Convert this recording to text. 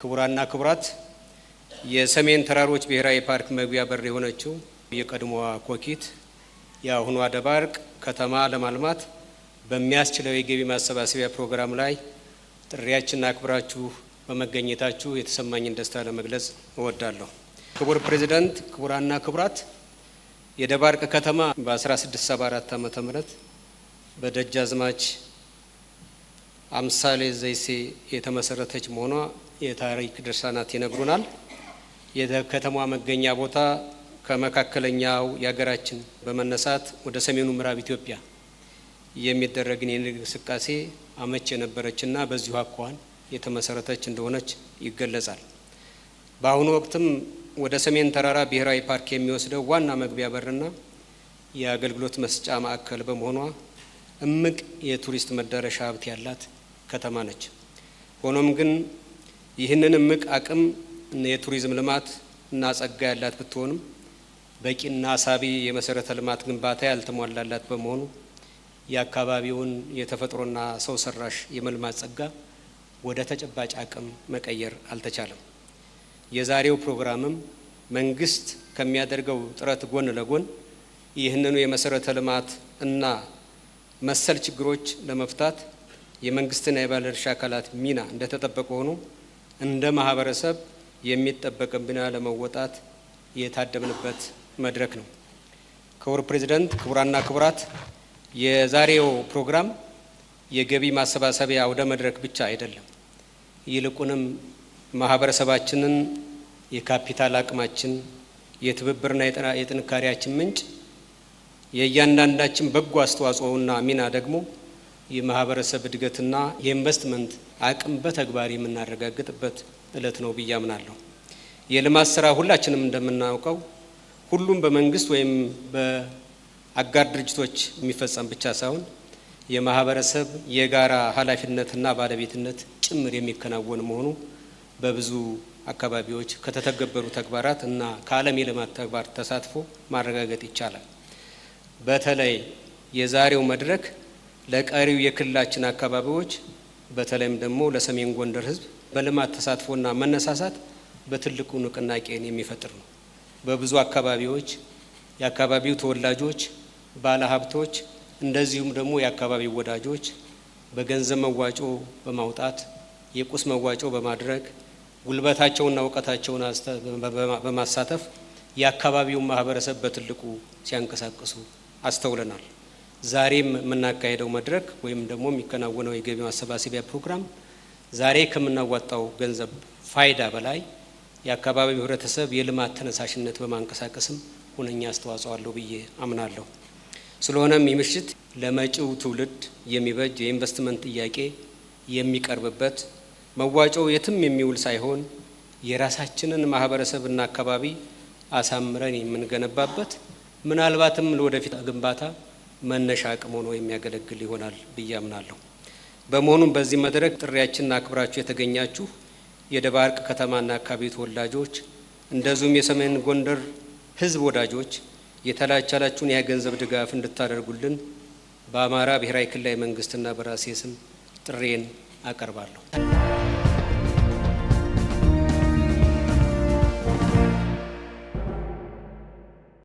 ክቡራና ክቡራት የሰሜን ተራሮች ብሔራዊ ፓርክ መግቢያ በር የሆነችው የቀድሞዋ ኮኪት የአሁኗ ደባርቅ ከተማ ለማልማት በሚያስችለው የገቢ ማሰባሰቢያ ፕሮግራም ላይ ጥሪያችንን አክብራችሁ በመገኘታችሁ የተሰማኝን ደስታ ለመግለጽ እወዳለሁ። ክቡር ፕሬዝዳንት፣ ክቡራና ክቡራት፣ የደባርቅ ከተማ በ1674 ዓ.ም በደጃዝማች አምሳሌ ዘይሴ የተመሰረተች መሆኗ የታሪክ ድርሳናት ይነግሩናል። የከተማዋ መገኛ ቦታ ከመካከለኛው የሀገራችን በመነሳት ወደ ሰሜኑ ምዕራብ ኢትዮጵያ የሚደረግን የንግድ እንቅስቃሴ አመች የነበረችና በዚሁ አኳኋን የተመሰረተች እንደሆነች ይገለጻል። በአሁኑ ወቅትም ወደ ሰሜን ተራራ ብሔራዊ ፓርክ የሚወስደው ዋና መግቢያ በርና የአገልግሎት መስጫ ማዕከል በመሆኗ እምቅ የቱሪስት መዳረሻ ሀብት ያላት ከተማ ነች። ሆኖም ግን ይህንን እምቅ አቅም የቱሪዝም ልማት እና ጸጋ ያላት ብትሆንም በቂና ሳቢ የመሰረተ ልማት ግንባታ ያልተሟላላት በመሆኑ የአካባቢውን የተፈጥሮና ሰው ሰራሽ የመልማት ጸጋ ወደ ተጨባጭ አቅም መቀየር አልተቻለም። የዛሬው ፕሮግራምም መንግስት ከሚያደርገው ጥረት ጎን ለጎን ይህንኑ የመሰረተ ልማት እና መሰል ችግሮች ለመፍታት የመንግስትና የባለድርሻ አካላት ሚና እንደተጠበቀ ሆኖ እንደ ማህበረሰብ የሚጠበቅብን ለመወጣት የታደምንበት መድረክ ነው። ክቡር ፕሬዝዳንት፣ ክቡራና ክቡራት፣ የዛሬው ፕሮግራም የገቢ ማሰባሰቢያ አውደ መድረክ ብቻ አይደለም። ይልቁንም ማህበረሰባችንን የካፒታል አቅማችን፣ የትብብርና የጥንካሬያችን ምንጭ፣ የእያንዳንዳችን በጎ አስተዋጽኦና ሚና ደግሞ የማህበረሰብ እድገትና የኢንቨስትመንት አቅም በተግባር የምናረጋግጥበት እለት ነው ብዬ አምናለሁ። የልማት ስራ ሁላችንም እንደምናውቀው ሁሉም በመንግስት ወይም በአጋር ድርጅቶች የሚፈጸም ብቻ ሳይሆን የማህበረሰብ የጋራ ኃላፊነትና ባለቤትነት ጭምር የሚከናወን መሆኑ በብዙ አካባቢዎች ከተተገበሩ ተግባራት እና ከዓለም የልማት ተግባር ተሳትፎ ማረጋገጥ ይቻላል። በተለይ የዛሬው መድረክ ለቀሪው የክልላችን አካባቢዎች በተለይም ደግሞ ለሰሜን ጎንደር ህዝብ በልማት ተሳትፎና መነሳሳት በትልቁ ንቅናቄን የሚፈጥር ነው። በብዙ አካባቢዎች የአካባቢው ተወላጆች፣ ባለሀብቶች እንደዚሁም ደግሞ የአካባቢው ወዳጆች በገንዘብ መዋጮ በማውጣት የቁስ መዋጮ በማድረግ ጉልበታቸውና እውቀታቸውን በማሳተፍ የአካባቢውን ማህበረሰብ በትልቁ ሲያንቀሳቅሱ አስተውለናል። ዛሬም የምናካሄደው መድረክ ወይም ደግሞ የሚከናወነው የገቢ ማሰባሰቢያ ፕሮግራም ዛሬ ከምናዋጣው ገንዘብ ፋይዳ በላይ የአካባቢው ህብረተሰብ የልማት ተነሳሽነት በማንቀሳቀስም ሁነኛ አስተዋጽኦ አለው ብዬ አምናለሁ። ስለሆነም ይህ ምሽት ለመጪው ትውልድ የሚበጅ የኢንቨስትመንት ጥያቄ የሚቀርብበት፣ መዋጮው የትም የሚውል ሳይሆን የራሳችንን ማህበረሰብና አካባቢ አሳምረን የምንገነባበት፣ ምናልባትም ለወደፊት ግንባታ መነሻ አቅም ሆኖ የሚያገለግል ይሆናል ብዬ አምናለሁ። በመሆኑም በዚህ መድረክ ጥሪያችንን አክብራችሁ የተገኛችሁ የደባርቅ ከተማና አካባቢ ተወላጆች እንደዚሁም የሰሜን ጎንደር ህዝብ ወዳጆች የተቻላችሁን የገንዘብ ድጋፍ እንድታደርጉልን በአማራ ብሔራዊ ክልላዊ መንግስትና በራሴ ስም ጥሬን አቀርባለሁ።